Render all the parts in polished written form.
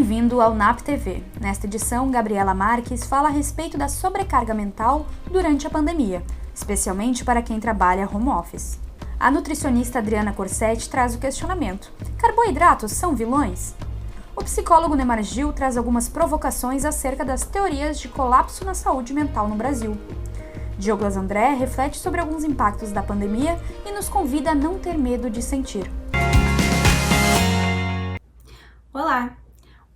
Bem-vindo ao NAP TV. Nesta edição, Gabriela Marques fala a respeito da sobrecarga mental durante a pandemia, especialmente para quem trabalha home office. A nutricionista Adriana Corsetti traz o questionamento: carboidratos são vilões? O psicólogo Neymar Gil traz algumas provocações acerca das teorias de colapso na saúde mental no Brasil. Douglas André reflete sobre alguns impactos da pandemia e nos convida a não ter medo de sentir. Olá!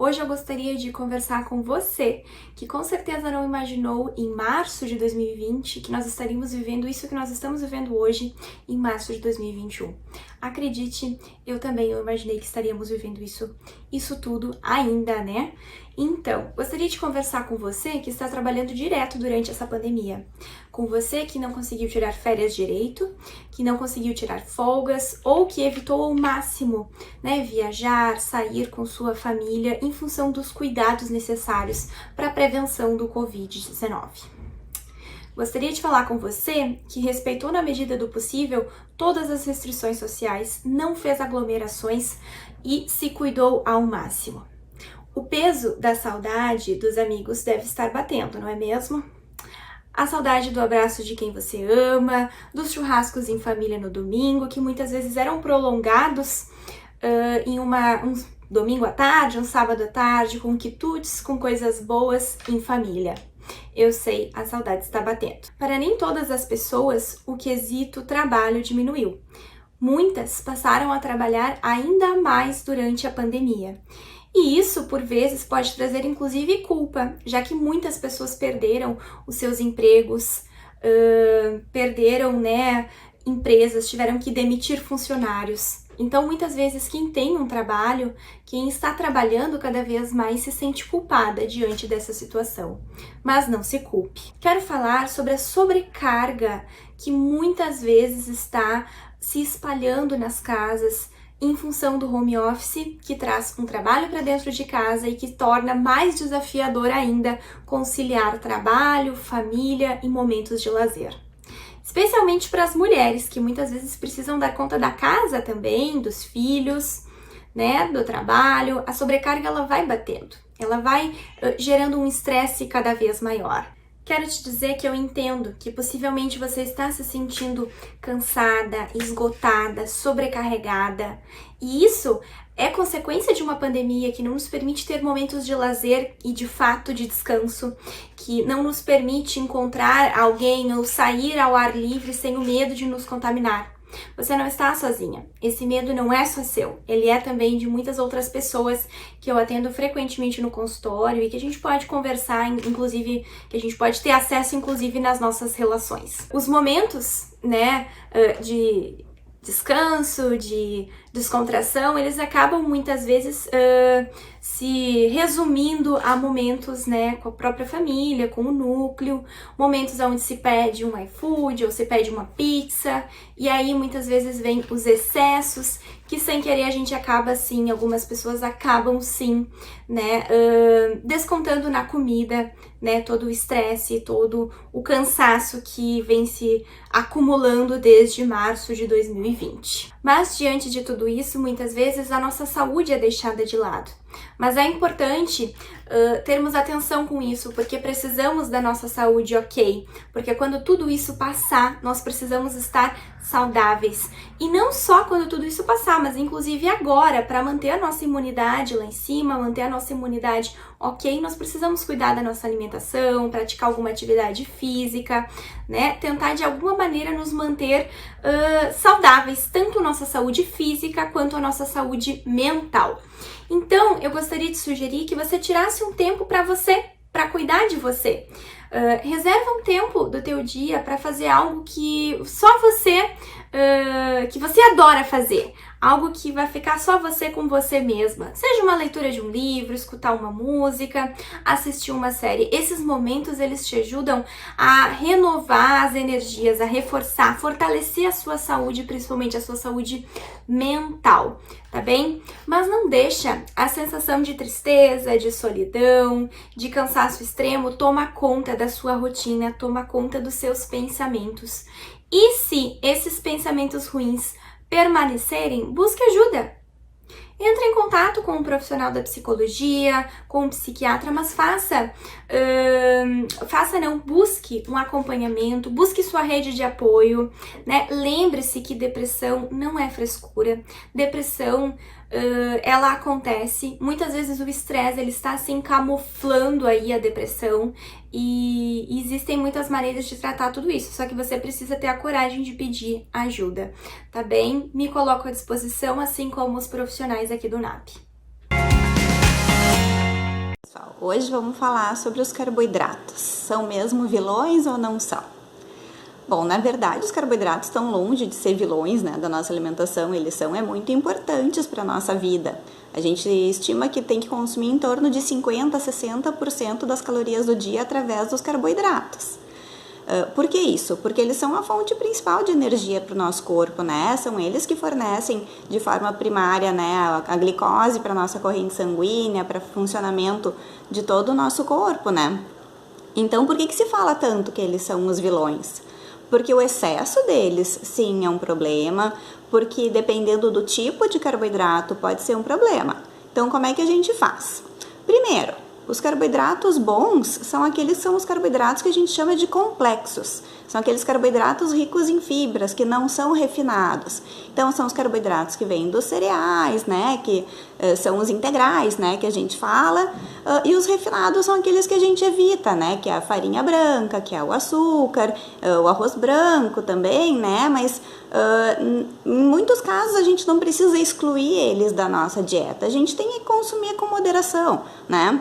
Hoje eu gostaria de conversar com você, que com certeza não imaginou em março de 2020 que nós estaríamos vivendo isso que nós estamos vivendo hoje em março de 2021. Acredite, eu também não imaginei que estaríamos vivendo isso tudo ainda, né? Então, gostaria de conversar com você que está trabalhando direto durante essa pandemia, com você que não conseguiu tirar férias direito, que não conseguiu tirar folgas ou que evitou ao máximo, né, viajar, sair com sua família em função dos cuidados necessários para a prevenção do Covid-19. Gostaria de falar com você que respeitou na medida do possível todas as restrições sociais, não fez aglomerações e se cuidou ao máximo. O peso da saudade dos amigos deve estar batendo, não é mesmo? A saudade do abraço de quem você ama, dos churrascos em família no domingo, que muitas vezes eram prolongados em um domingo à tarde, um sábado à tarde, com quitutes, com coisas boas em família. Eu sei, a saudade está batendo. Para nem todas as pessoas, o quesito trabalho diminuiu. Muitas passaram a trabalhar ainda mais durante a pandemia. E isso, por vezes, pode trazer inclusive culpa, já que muitas pessoas perderam os seus empregos, perderam, empresas, tiveram que demitir funcionários. Então, muitas vezes, quem tem um trabalho, quem está trabalhando cada vez mais se sente culpada diante dessa situação. Mas não se culpe. Quero falar sobre a sobrecarga que muitas vezes está se espalhando nas casas em função do home office, que traz um trabalho para dentro de casa e que torna mais desafiador ainda conciliar trabalho, família e momentos de lazer. Especialmente para as mulheres, que muitas vezes precisam dar conta da casa também, dos filhos, do trabalho. A sobrecarga ela vai batendo, ela vai gerando um estresse cada vez maior. Quero te dizer que eu entendo que possivelmente você está se sentindo cansada, esgotada, sobrecarregada. E isso é consequência de uma pandemia que não nos permite ter momentos de lazer e de fato de descanso, que não nos permite encontrar alguém ou sair ao ar livre sem o medo de nos contaminar. Você não está sozinha. Esse medo não é só seu, ele é também de muitas outras pessoas que eu atendo frequentemente no consultório e que a gente pode conversar, inclusive, que a gente pode ter acesso, inclusive, nas nossas relações. Os momentos, de descanso, de descontração, eles acabam muitas vezes se resumindo a momentos, com a própria família, com o núcleo, momentos onde se pede um iFood ou se pede uma pizza, e aí muitas vezes vem os excessos, que sem querer a gente acaba sim, algumas pessoas acabam sim, descontando na comida, todo o estresse, todo o cansaço que vem se acumulando desde março de 2020. Mas diante de tudo isso, muitas vezes a nossa saúde é deixada de lado. Mas é importante termos atenção com isso, porque precisamos da nossa saúde ok. Porque quando tudo isso passar, nós precisamos estar saudáveis. E não só quando tudo isso passar, mas inclusive agora, para manter a nossa imunidade lá em cima, manter a nossa imunidade ok, nós precisamos cuidar da nossa alimentação, praticar alguma atividade física, tentar de alguma maneira nos manter saudáveis, tanto a nossa saúde física quanto a nossa saúde mental. Então, eu gostaria de sugerir que você tirasse um tempo para você, para cuidar de você. Reserva um tempo do teu dia para fazer algo que só você, que você adora fazer. Algo que vai ficar só você com você mesma. Seja uma leitura de um livro, escutar uma música, assistir uma série. Esses momentos, eles te ajudam a renovar as energias, a reforçar, fortalecer a sua saúde, principalmente a sua saúde mental, tá bem? Mas não deixa a sensação de tristeza, de solidão, de cansaço extremo tomar conta da sua rotina, tomar conta dos seus pensamentos. E se esses pensamentos ruins permanecerem, busque ajuda. Entre em contato com um profissional da psicologia, com um psiquiatra, mas busque um acompanhamento, busque sua rede de apoio, né? Lembre-se que depressão não é frescura, depressão ela acontece, muitas vezes o estresse ele está assim camuflando aí a depressão e existem muitas maneiras de tratar tudo isso, só que você precisa ter a coragem de pedir ajuda, tá bem? Me coloco à disposição, assim como os profissionais aqui do NAP. Pessoal, hoje vamos falar sobre os carboidratos. São mesmo vilões ou não são? Bom, na verdade, os carboidratos estão longe de ser vilões, né, da nossa alimentação. Eles são muito importantes para a nossa vida. A gente estima que tem que consumir em torno de 50% a 60% das calorias do dia através dos carboidratos. Por que isso? Porque eles são a fonte principal de energia para o nosso corpo, né? São eles que fornecem de forma primária, né, a glicose para a nossa corrente sanguínea, para o funcionamento de todo o nosso corpo, né? Então, por que se fala tanto que eles são os vilões? Porque o excesso deles, sim, é um problema, porque dependendo do tipo de carboidrato pode ser um problema. Então, como é que a gente faz? Primeiro, os carboidratos bons são os carboidratos que a gente chama de complexos. São aqueles carboidratos ricos em fibras, que não são refinados. Então, são os carboidratos que vêm dos cereais, né, que são os integrais, né, que a gente fala. E os refinados são aqueles que a gente evita, né, que é a farinha branca, que é o açúcar, o arroz branco também, né, mas em muitos casos a gente não precisa excluir eles da nossa dieta. A gente tem que consumir com moderação, né.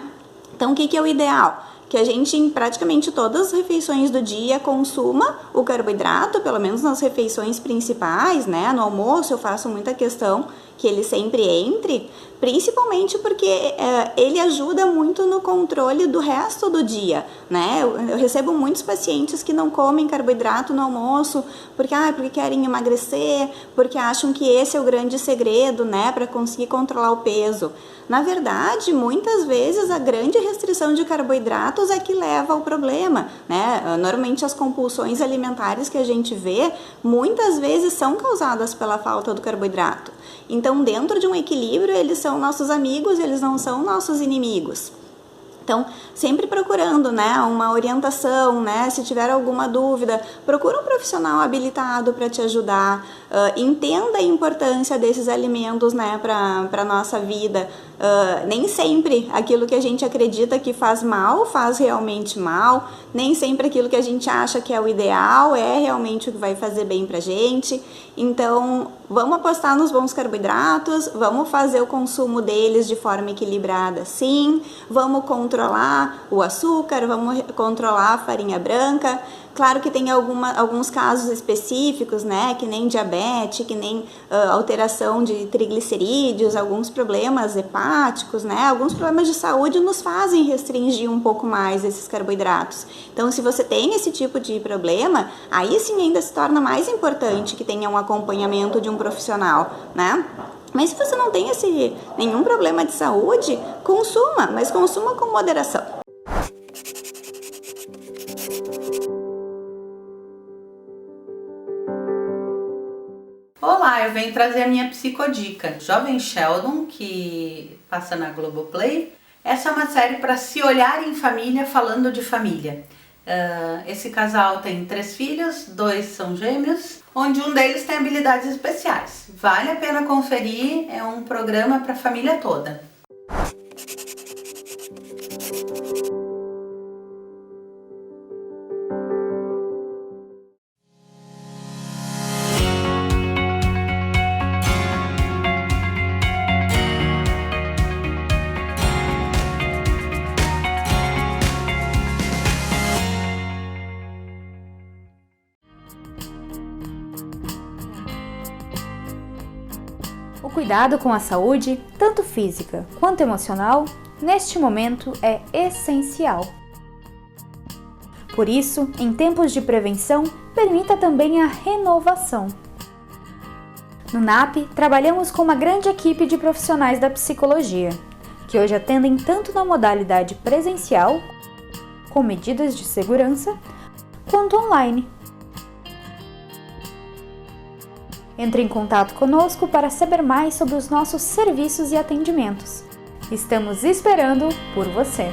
Então, o que é o ideal? Que a gente, em praticamente todas as refeições do dia, consuma o carboidrato, pelo menos nas refeições principais, né? No almoço eu faço muita questão que ele sempre entre, principalmente porque ele ajuda muito no controle do resto do dia, né? Eu recebo muitos pacientes que não comem carboidrato no almoço porque querem emagrecer, porque acham que esse é o grande segredo, né, para conseguir controlar o peso. Na verdade, muitas vezes a grande restrição de carboidratos é que leva ao problema, né? Normalmente as compulsões alimentares que a gente vê, muitas vezes são causadas pela falta do carboidrato. Então, dentro de um equilíbrio, eles são nossos amigos, eles não são nossos inimigos. Então, sempre procurando, né, uma orientação, né, se tiver alguma dúvida, procura um profissional habilitado para te ajudar, entenda a importância desses alimentos, né, para a nossa vida. Nem sempre aquilo que a gente acredita que faz mal, faz realmente mal, nem sempre aquilo que a gente acha que é o ideal é realmente o que vai fazer bem pra gente. Então, vamos apostar nos bons carboidratos, vamos fazer o consumo deles de forma equilibrada, sim, vamos controlar o açúcar, vamos controlar a farinha branca. Claro que tem alguns casos específicos, né, que nem diabetes, que nem alteração de triglicerídeos, alguns problemas hepáticos, né, alguns problemas de saúde nos fazem restringir um pouco mais esses carboidratos. Então, se você tem esse tipo de problema, aí sim ainda se torna mais importante que tenha um acompanhamento de um profissional, né? Mas se você não tem nenhum problema de saúde, consuma, mas consuma com moderação. Olá, eu venho trazer a minha psicodica, Jovem Sheldon, que passa na Globoplay. Essa é uma série para se olhar em família, falando de família. Esse casal tem 3 filhos, 2 são gêmeos, onde um deles tem habilidades especiais. Vale a pena conferir, é um programa para a família toda. O cuidado com a saúde, tanto física quanto emocional, neste momento é essencial. Por isso, em tempos de prevenção, permita também a renovação. No NAP, trabalhamos com uma grande equipe de profissionais da psicologia, que hoje atendem tanto na modalidade presencial, com medidas de segurança, quanto online. Entre em contato conosco para saber mais sobre os nossos serviços e atendimentos. Estamos esperando por você!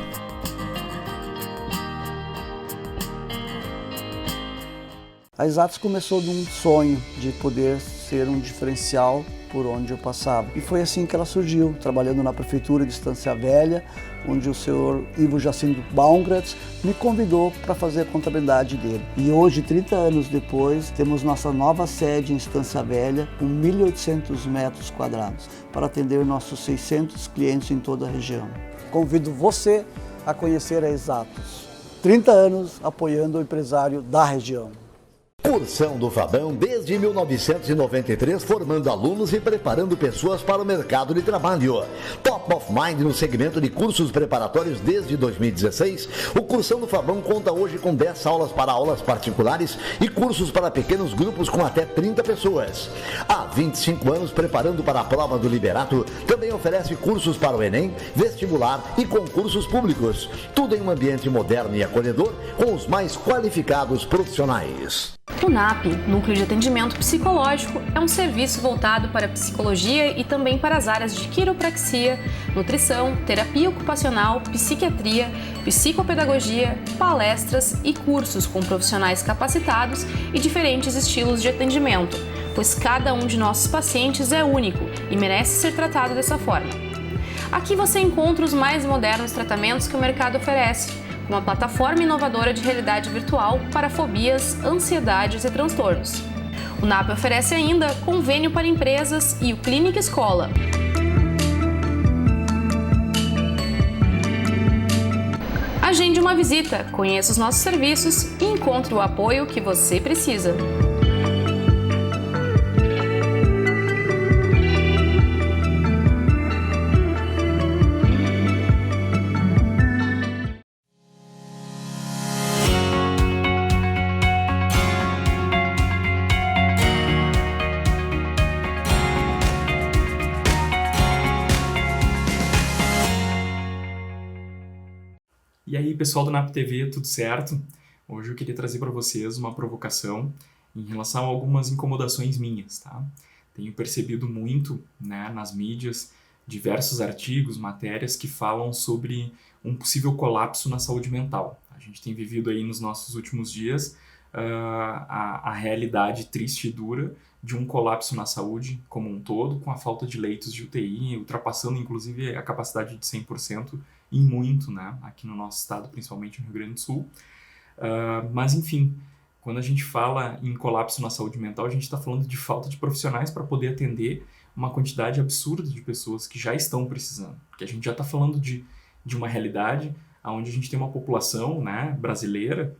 A Exatos começou de um sonho de poder ser um diferencial por onde eu passava. E foi assim que ela surgiu, trabalhando na Prefeitura de Estância Velha, onde o senhor Ivo Jacinto Baumgratz me convidou para fazer a contabilidade dele. E hoje, 30 anos depois, temos nossa nova sede em Estância Velha, com 1.800 metros quadrados, para atender nossos 600 clientes em toda a região. Convido você a conhecer a Exatos. 30 anos apoiando o empresário da região. Cursão do Fabão desde 1993, formando alunos e preparando pessoas para o mercado de trabalho. Top of Mind no segmento de cursos preparatórios desde 2016, o Cursão do Fabão conta hoje com 10 aulas para aulas particulares e cursos para pequenos grupos com até 30 pessoas. Há 25 anos preparando para a prova do Liberato, também oferece cursos para o Enem, vestibular e concursos públicos. Tudo em um ambiente moderno e acolhedor com os mais qualificados profissionais. O NAP, Núcleo de Atendimento Psicológico, é um serviço voltado para a psicologia e também para as áreas de quiropraxia, nutrição, terapia ocupacional, psiquiatria, psicopedagogia, palestras e cursos com profissionais capacitados e diferentes estilos de atendimento, pois cada um de nossos pacientes é único e merece ser tratado dessa forma. Aqui você encontra os mais modernos tratamentos que o mercado oferece, uma plataforma inovadora de realidade virtual para fobias, ansiedades e transtornos. O NAP oferece ainda convênio para empresas e o Clínica Escola. Agende uma visita, conheça os nossos serviços e encontre o apoio que você precisa. E aí, pessoal do NAP TV, tudo certo? Hoje eu queria trazer para vocês uma provocação em relação a algumas incomodações minhas, tá? Tenho percebido muito, nas mídias, diversos artigos, matérias que falam sobre um possível colapso na saúde mental. A gente tem vivido aí nos nossos últimos dias a realidade triste e dura de um colapso na saúde como um todo, com a falta de leitos de UTI, ultrapassando inclusive a capacidade de 100% e muito, aqui no nosso estado, principalmente no Rio Grande do Sul. Mas enfim, quando a gente fala em colapso na saúde mental, a gente está falando de falta de profissionais para poder atender uma quantidade absurda de pessoas que já estão precisando. Porque a gente já está falando de uma realidade onde a gente tem uma população brasileira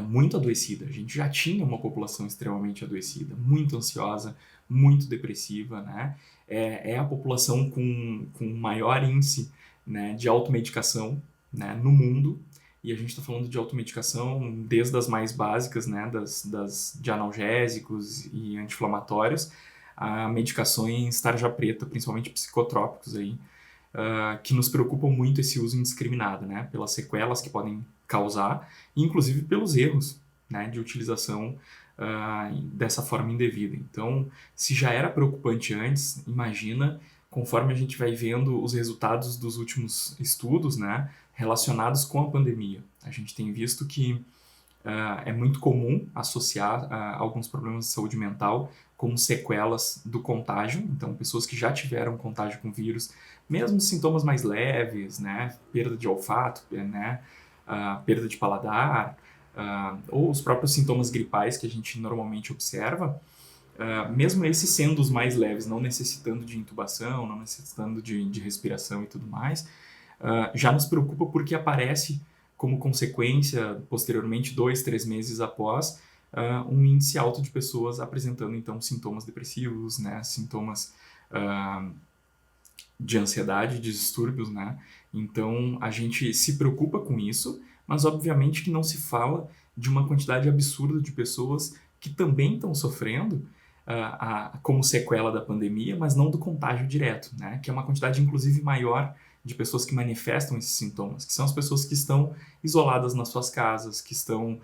muito adoecida. A gente já tinha uma população extremamente adoecida, muito ansiosa, muito depressiva, É a população com maior índice de automedicação no mundo, e a gente está falando de automedicação desde as mais básicas, de analgésicos e anti-inflamatórios, a medicações tarja preta, principalmente psicotrópicos, que nos preocupam muito esse uso indiscriminado, pelas sequelas que podem causar, e inclusive pelos erros de utilização dessa forma indevida. Então, se já era preocupante antes, imagina conforme a gente vai vendo os resultados dos últimos estudos, relacionados com a pandemia. A gente tem visto que é muito comum associar alguns problemas de saúde mental como sequelas do contágio. Então, pessoas que já tiveram contágio com vírus, mesmo sintomas mais leves, perda de olfato, perda de paladar, ou os próprios sintomas gripais que a gente normalmente observa, mesmo esses sendo os mais leves, não necessitando de intubação, não necessitando de respiração e tudo mais, já nos preocupa porque aparece como consequência, posteriormente, 2, 3 meses após, um índice alto de pessoas apresentando, então, sintomas depressivos, sintomas de ansiedade, de distúrbios, Então, a gente se preocupa com isso, mas, obviamente, que não se fala de uma quantidade absurda de pessoas que também estão sofrendo como sequela da pandemia, mas não do contágio direto, que é uma quantidade, inclusive, maior de pessoas que manifestam esses sintomas, que são as pessoas que estão isoladas nas suas casas, que estão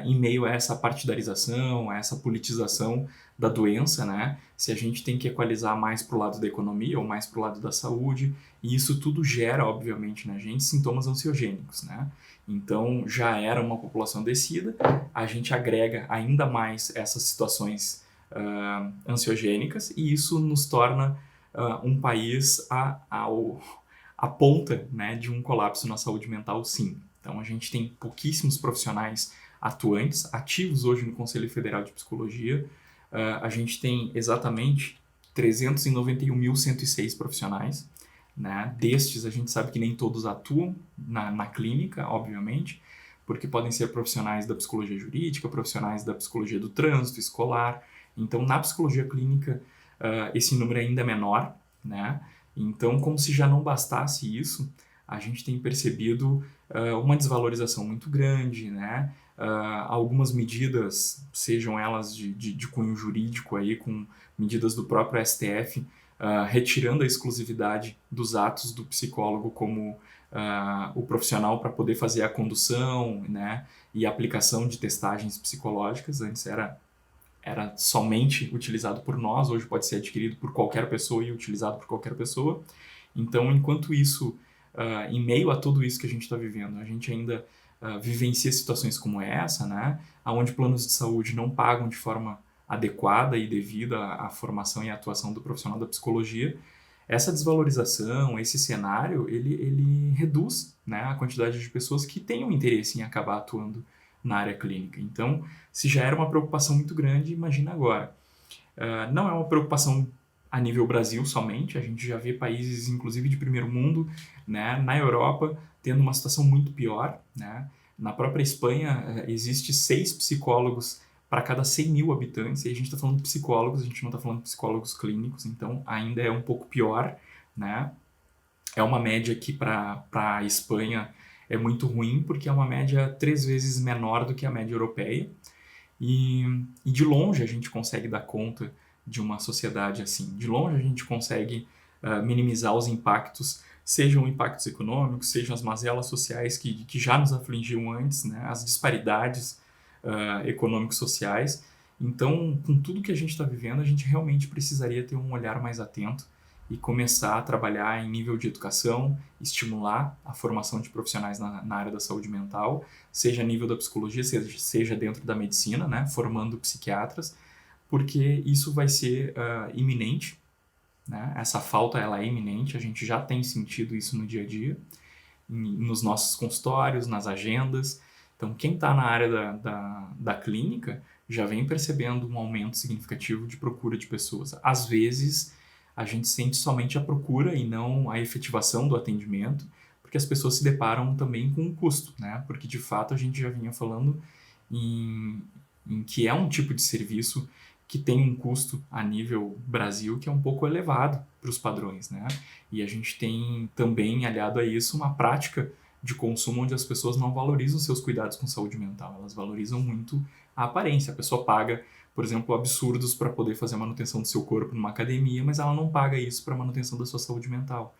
em meio a essa partidarização, a essa politização da doença, né? Se a gente tem que equalizar mais para o lado da economia ou mais para o lado da saúde, e isso tudo gera, obviamente, na gente sintomas ansiogênicos, né? Então, já era uma população descida, a gente agrega ainda mais essas situações ansiogênicas e isso nos torna um país a ponta, né, de um colapso na saúde mental, sim. Então, a gente tem pouquíssimos profissionais atuantes, ativos hoje no Conselho Federal de Psicologia. A gente tem exatamente 391.106 profissionais, né? Destes, a gente sabe que nem todos atuam na clínica, obviamente, porque podem ser profissionais da psicologia jurídica, profissionais da psicologia do trânsito, escolar. Então, na psicologia clínica, esse número ainda é menor, né? Então, como se já não bastasse isso, a gente tem percebido uma desvalorização muito grande, né? Algumas medidas, sejam elas de cunho jurídico, aí, com medidas do próprio STF, retirando a exclusividade dos atos do psicólogo como o profissional para poder fazer a condução, né? E a aplicação de testagens psicológicas. Antes era somente utilizado por nós, hoje pode ser adquirido por qualquer pessoa e utilizado por qualquer pessoa. Então, enquanto isso, em meio a tudo isso que a gente está vivendo, a gente ainda vivencia situações como essa, né, onde planos de saúde não pagam de forma adequada e devida à formação e à atuação do profissional da psicologia, essa desvalorização, esse cenário, ele reduz, né, a quantidade de pessoas que tenham interesse em acabar atuando na área clínica. Então, se já era uma preocupação muito grande, imagina agora. Não é uma preocupação a nível Brasil somente, a gente já vê países, inclusive de primeiro mundo, né, na Europa, tendo uma situação muito pior, né? Na própria Espanha, existe 6 psicólogos para cada 100 mil habitantes, e a gente está falando de psicólogos, a gente não está falando de psicólogos clínicos, então ainda é um pouco pior, né? É uma média que para a Espanha é muito ruim, porque é uma média 3 vezes menor do que a média europeia. E de longe a gente consegue dar conta de uma sociedade assim. De longe a gente consegue minimizar os impactos, sejam impactos econômicos, sejam as mazelas sociais que já nos afligiam antes, né? As disparidades econômico-sociais. Então, com tudo que a gente está vivendo, a gente realmente precisaria ter um olhar mais atento e começar a trabalhar em nível de educação, estimular a formação de profissionais na área da saúde mental, seja a nível da psicologia, seja dentro da medicina, né, formando psiquiatras, porque isso vai ser iminente, né? Essa falta ela é iminente, a gente já tem sentido isso no dia a dia, nos nossos consultórios, nas agendas. Então, quem está na área da clínica já vem percebendo um aumento significativo de procura de pessoas. Às vezes, a gente sente somente a procura e não a efetivação do atendimento, porque as pessoas se deparam também com um custo, né? Porque, de fato, a gente já vinha falando em que é um tipo de serviço que tem um custo a nível Brasil que é um pouco elevado para os padrões, né? E a gente tem também, aliado a isso, uma prática de consumo onde as pessoas não valorizam seus cuidados com saúde mental, elas valorizam muito a aparência. A pessoa paga, por exemplo, absurdos para poder fazer a manutenção do seu corpo numa academia, mas ela não paga isso para a manutenção da sua saúde mental,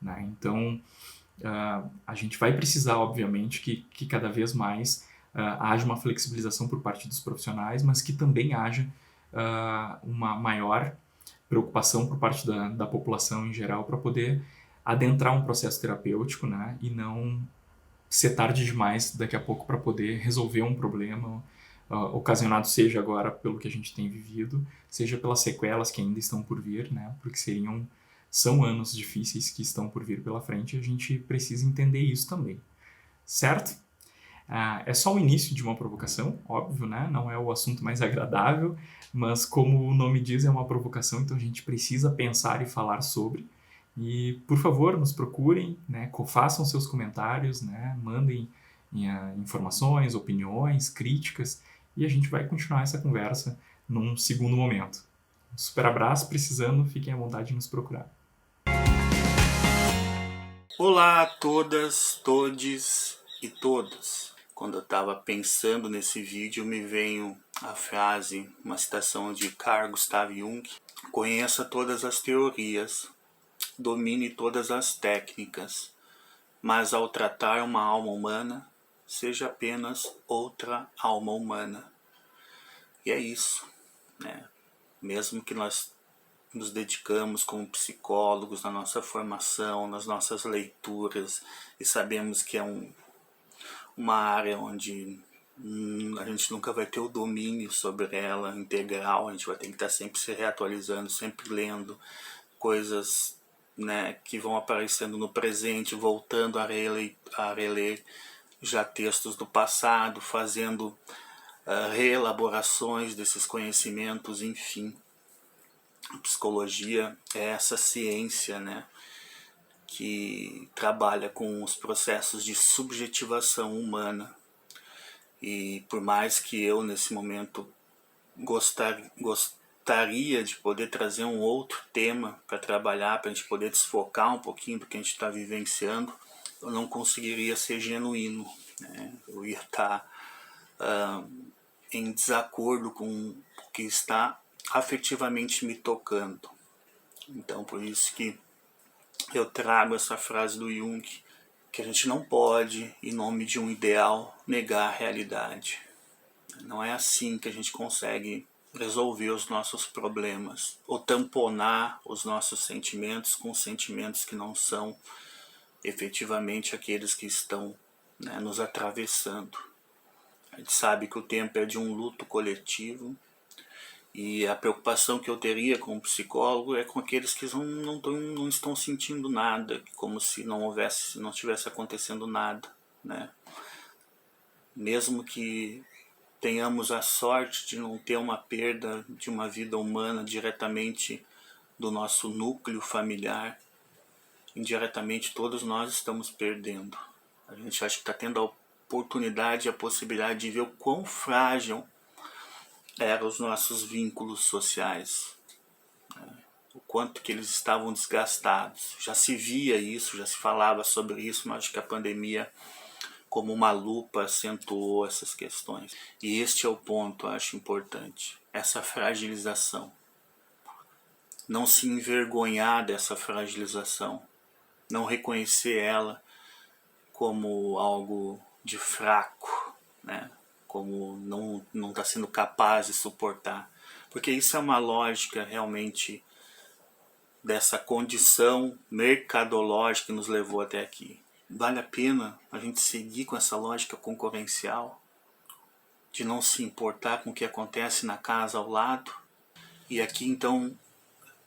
né? Então, a gente vai precisar, obviamente, que cada vez mais haja uma flexibilização por parte dos profissionais, mas que também haja uma maior preocupação por parte da população em geral para poder adentrar um processo terapêutico, né? E não ser tarde demais daqui a pouco para poder resolver um problema ocasionado, seja agora pelo que a gente tem vivido, seja pelas sequelas que ainda estão por vir, né? Porque são anos difíceis que estão por vir pela frente e a gente precisa entender isso também, certo? É só o início de uma provocação, óbvio, né? Não é o assunto mais agradável, mas como o nome diz, é uma provocação, então a gente precisa pensar e falar sobre. E, por favor, nos procurem, né? Façam seus comentários, né? Mandem informações, opiniões, críticas, e a gente vai continuar essa conversa num segundo momento. Um super abraço, precisando, fiquem à vontade de nos procurar. Olá a todas, todes e todos. Quando eu estava pensando nesse vídeo, me veio a frase, uma citação de Carl Gustav Jung: conheça todas as teorias, domine todas as técnicas, mas ao tratar uma alma humana, seja apenas outra alma humana. E é isso, né? Mesmo que nós nos dedicamos como psicólogos na nossa formação, nas nossas leituras, e sabemos que é uma área onde a gente nunca vai ter o domínio sobre ela integral, a gente vai ter que estar sempre se reatualizando, sempre lendo coisas, né, que vão aparecendo no presente, voltando a reler já textos do passado, fazendo reelaborações desses conhecimentos, enfim. A psicologia é essa ciência, né, que trabalha com os processos de subjetivação humana. E por mais que eu, nesse momento, gostaria de poder trazer um outro tema para trabalhar, para a gente poder desfocar um pouquinho do que a gente está vivenciando, eu não conseguiria ser genuíno, né? Eu ia estar em desacordo com o que está afetivamente me tocando. Então, por isso que eu trago essa frase do Jung, que a gente não pode, em nome de um ideal, negar a realidade. Não é assim que a gente consegue resolver os nossos problemas, ou tamponar os nossos sentimentos com sentimentos que não são efetivamente aqueles que estão, né, nos atravessando. A gente sabe que o tempo é de um luto coletivo, e a preocupação que eu teria como psicólogo é com aqueles que não estão sentindo nada, como se não estivesse acontecendo nada, né? Mesmo que tenhamos a sorte de não ter uma perda de uma vida humana diretamente do nosso núcleo familiar, indiretamente todos nós estamos perdendo. A gente acha que está tendo a oportunidade, a possibilidade de ver o quão frágil eram os nossos vínculos sociais, né? O quanto que eles estavam desgastados. Já se via isso, já se falava sobre isso, mas acho que a pandemia, como uma lupa, acentuou essas questões. E este é o ponto, acho importante, essa fragilização. Não se envergonhar dessa fragilização, não reconhecer ela como algo de fraco, né? Como não está sendo capaz de suportar. Porque isso é uma lógica realmente dessa condição mercadológica que nos levou até aqui. Vale a pena a gente seguir com essa lógica concorrencial de não se importar com o que acontece na casa ao lado? E aqui então,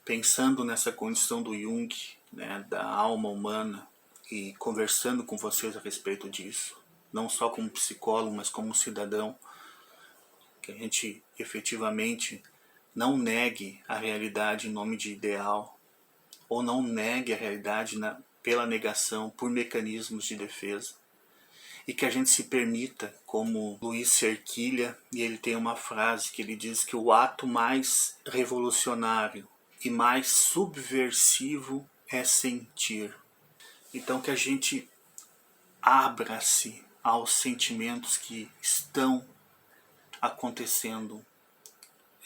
pensando nessa condição do Jung, né, da alma humana, e conversando com vocês a respeito disso, não só como psicólogo, mas como cidadão, que a gente efetivamente não negue a realidade em nome de ideal, ou não negue a realidade pela negação, por mecanismos de defesa, e que a gente se permita, como Luiz Cerquilha, e ele tem uma frase que ele diz que o ato mais revolucionário e mais subversivo é sentir. Então que a gente abra-se aos sentimentos que estão acontecendo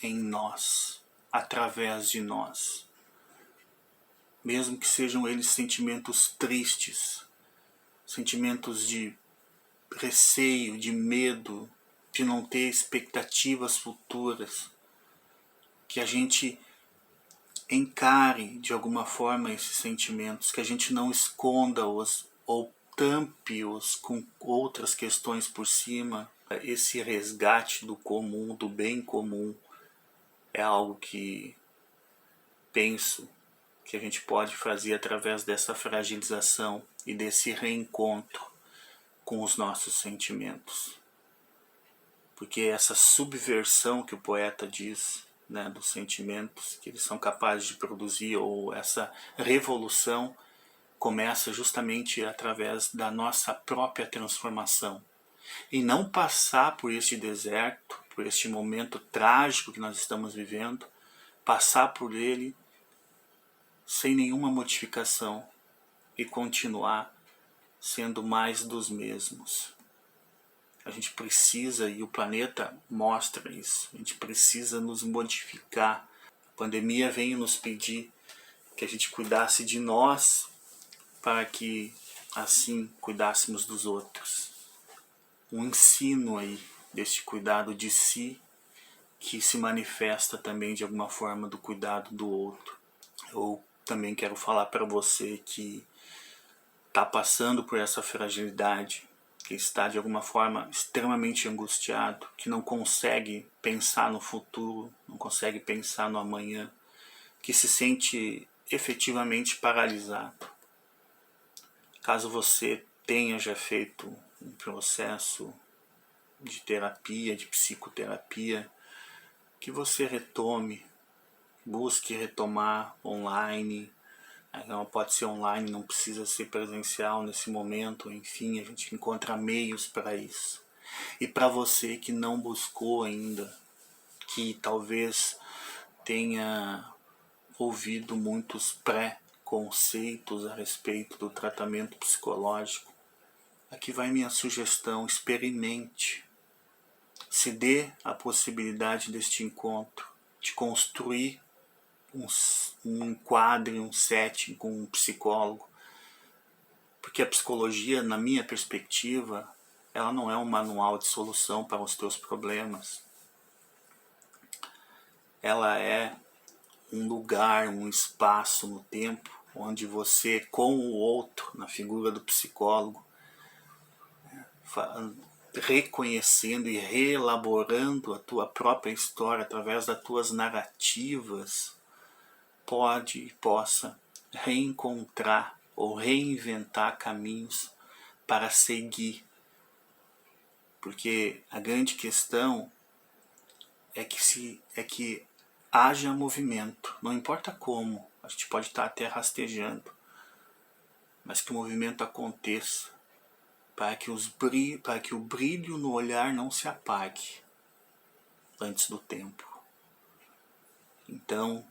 em nós, através de nós. Mesmo que sejam eles sentimentos tristes, sentimentos de receio, de medo, de não ter expectativas futuras, que a gente encare de alguma forma esses sentimentos, que a gente não esconda-os ou tampe-os com outras questões por cima. Esse resgate do comum, do bem comum, é algo que penso que a gente pode fazer através dessa fragilização e desse reencontro com os nossos sentimentos. Porque essa subversão que o poeta diz, né, dos sentimentos que eles são capazes de produzir, ou essa revolução, começa justamente através da nossa própria transformação. E não passar por este deserto, por este momento trágico que nós estamos vivendo, passar por ele sem nenhuma modificação e continuar sendo mais dos mesmos. A gente precisa, e o planeta mostra isso, a gente precisa nos modificar. A pandemia veio nos pedir que a gente cuidasse de nós para que assim cuidássemos dos outros. um ensino aí deste cuidado de si, que se manifesta também de alguma forma do cuidado do outro. Eu também quero falar para você que está passando por essa fragilidade, que está de alguma forma extremamente angustiado, que não consegue pensar no futuro, não consegue pensar no amanhã, que se sente efetivamente paralisado. Caso você tenha já feito um processo de terapia, de psicoterapia, que você retome, busque retomar online. Não pode ser online, não precisa ser presencial nesse momento, enfim, a gente encontra meios para isso. E para você que não buscou ainda, que talvez tenha ouvido muitos pré-conceitos a respeito do tratamento psicológico, aqui vai minha sugestão: experimente. Se dê a possibilidade deste encontro, de construir um enquadre, um setting com um psicólogo. Porque a psicologia, na minha perspectiva, ela não é um manual de solução para os teus problemas. Ela é um lugar, um espaço no tempo, onde você, com o outro, na figura do psicólogo, reconhecendo e reelaborando a tua própria história através das tuas narrativas, pode e possa reencontrar ou reinventar caminhos para seguir. Porque a grande questão é que haja movimento, não importa como, a gente pode estar até rastejando, mas que o movimento aconteça, para que o brilho no olhar não se apague antes do tempo. Então,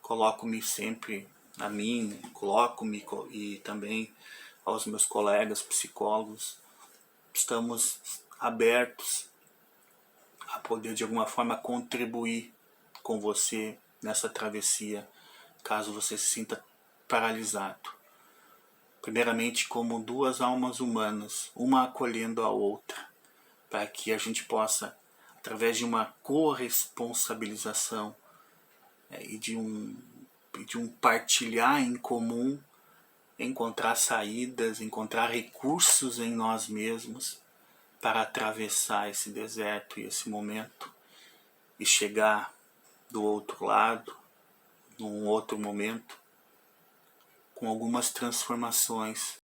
coloco-me sempre a mim, coloco-me e também aos meus colegas psicólogos. Estamos abertos a poder de alguma forma contribuir com você nessa travessia, caso você se sinta paralisado. Primeiramente como duas almas humanas, uma acolhendo a outra, para que a gente possa, através de uma corresponsabilização e de um partilhar em comum, encontrar saídas, encontrar recursos em nós mesmos para atravessar esse deserto e esse momento e chegar do outro lado, num outro momento, com algumas transformações